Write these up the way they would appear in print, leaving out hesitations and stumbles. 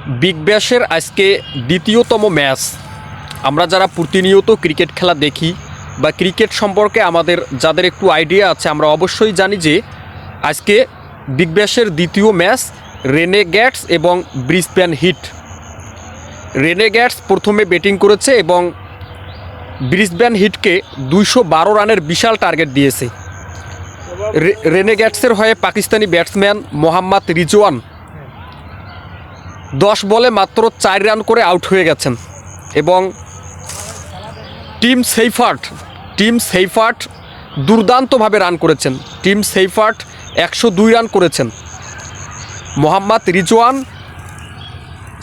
Big ব্যাশের আজকে দ্বিতীয়তম match. আমরা যারা প্রতিনিয়ত ক্রিকেট খেলা দেখি বা ক্রিকেট সম্পর্কে আমাদের যাদের একটু আইডিয়া আছে, আমরা অবশ্যই জানি যে আজকে বিগ ব্যাশের দ্বিতীয় ম্যাচ রেনেগ্যাটস এবং ব্রিসবেন হিট। রেনেগ্যাটস প্রথমে ব্যাটিং করেছে এবং ব্রিসবেন হিটকে 212 রানের বিশাল টার্গেট দিয়েছে। রেনেগ্যাটসের হয়ে পাকিস্তানি ব্যাটসম্যান মোহাম্মদ রিজওয়ান 10 বলে মাত্র 4 রান করে আউট হয়ে গেছেন এবং টিম সেইফার্ট দুর্দান্তভাবে রান করেছেন। টিম সেইফার্ট 102 রান করেছেন। মোহাম্মদ রিজওয়ান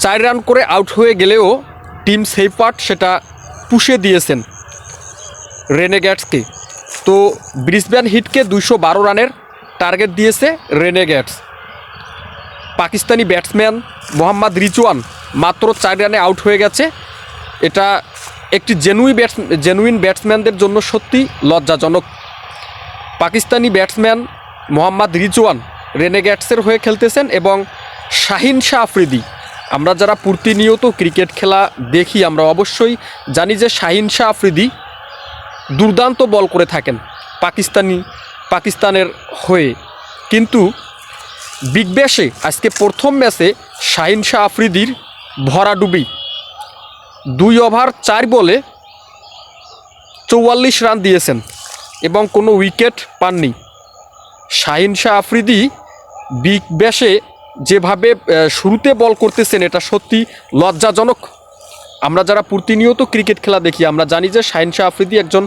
4 রান করে আউট হয়ে গেলেও টিম সেইফার্ট সেটা পুষে দিয়েছেন রেনেগ্যাটসকে। তো ব্রিসবেন হিটকে 212 রানের টার্গেট দিয়েছে রেনেগ্যাটস। পাকিস্তানি ব্যাটসম্যান মোহাম্মদ রিজওয়ান মাত্র 4 রানে আউট হয়ে গেছে। এটা একটি জেনুইন ব্যাটসম্যানদের জন্য সত্যি লজ্জাজনক। পাকিস্তানি ব্যাটসম্যান মোহাম্মদ রিজওয়ান রেনেগ্যাটসের হয়ে খেলতেছেন এবং শাহিন শাহ আফ্রিদি, আমরা যারা প্রতিনিয়ত ক্রিকেট খেলা দেখি আমরা অবশ্যই জানি যে শাহিন শাহ আফ্রিদি দুর্দান্ত বল করে থাকেন পাকিস্তানের হয়ে। কিন্তু বিগ ব্যাশে আজকে প্রথম ম্যাচে শাহিন শাহ আফ্রিদির ভরাডুবি 2 ওভার 4 বলে 44 রান দিয়েছেন এবং কোনো উইকেট পাননি। শাহিন শাহ আফ্রিদি বিগ ব্যাশে যেভাবে শুরুতে বল করতেছেন এটা সত্যি লজ্জাজনক। আমরা যারা প্রতিনিয়ত ক্রিকেট খেলা দেখি আমরা জানি যে শাহিন শাহ আফ্রিদি একজন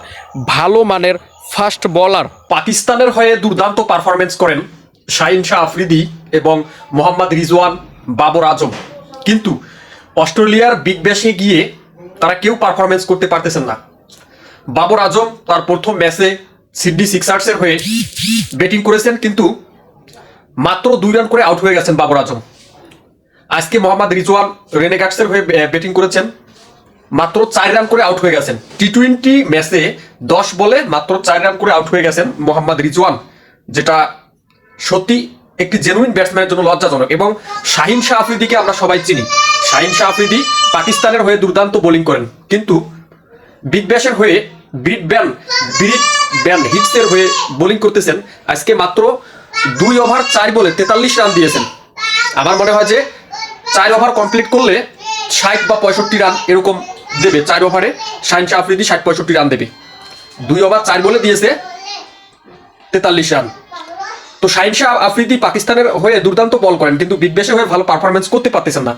ভালো মানের ফাস্ট বলার। পাকিস্তানের হয়ে দুর্দান্ত পারফরমেন্স করেন শাহিন শাহ আফ্রিদি এবং মোহাম্মদ রিজওয়ান, বাবর আজম। কিন্তু অস্ট্রেলিয়ার বিগ ব্যাশে গিয়ে তারা কেউ পারফরমেন্স করতে পারতেছেন না। বাবর আজম তার প্রথম ম্যাচে সিডনি সিক্সার্সের হয়ে ব্যাটিং করেছেন, কিন্তু মাত্র 2 রান করে আউট হয়ে গেছেন বাবর আজম। আজকে মোহাম্মদ রিজওয়ান রেনেগ্যাটসের হয়ে ব্যাটিং করেছেন, মাত্র 4 রান করে আউট হয়ে গেছেন। টি20 ম্যাচে 10 বলে মাত্র 4 রান করে আউট হয়ে গেছেন মোহাম্মদ রিজওয়ান, যেটা সত্যি একটি জেনুইন ব্যাটসম্যানের জন্য লজ্জাজনক। এবং শাহিন শাহ আফ্রিদিকে আমরা সবাই চিনি। শাহিন শাহ আফ্রিদি পাকিস্তানের হয়ে দুর্দান্ত বোলিং করেন, কিন্তু বিগ ব্যাশের হয়ে ব্রিসবেন হিটসের হয়ে বোলিং করতেছেন। আজকে মাত্র 2 ওভার 4 বলে 43 রান দিয়েছেন। আমার মনে হয় যে 4 ওভার কমপ্লিট করলে 60 বা 65 রান এরকম দেবে। 4 ওভারে শাহিন শাহ আফ্রিদি 60-65 রান দেবে। 2 ওভার 4 বলে দিয়েছে 43 রান। তো শাহিন শাহ আফ্রিদি পাকিস্তানের হয়ে দুর্দান্ত বল করেন, কিন্তু বিগ ব্যাশের হয়ে ভালো পারফরমেন্স করতে পারতেছেন না।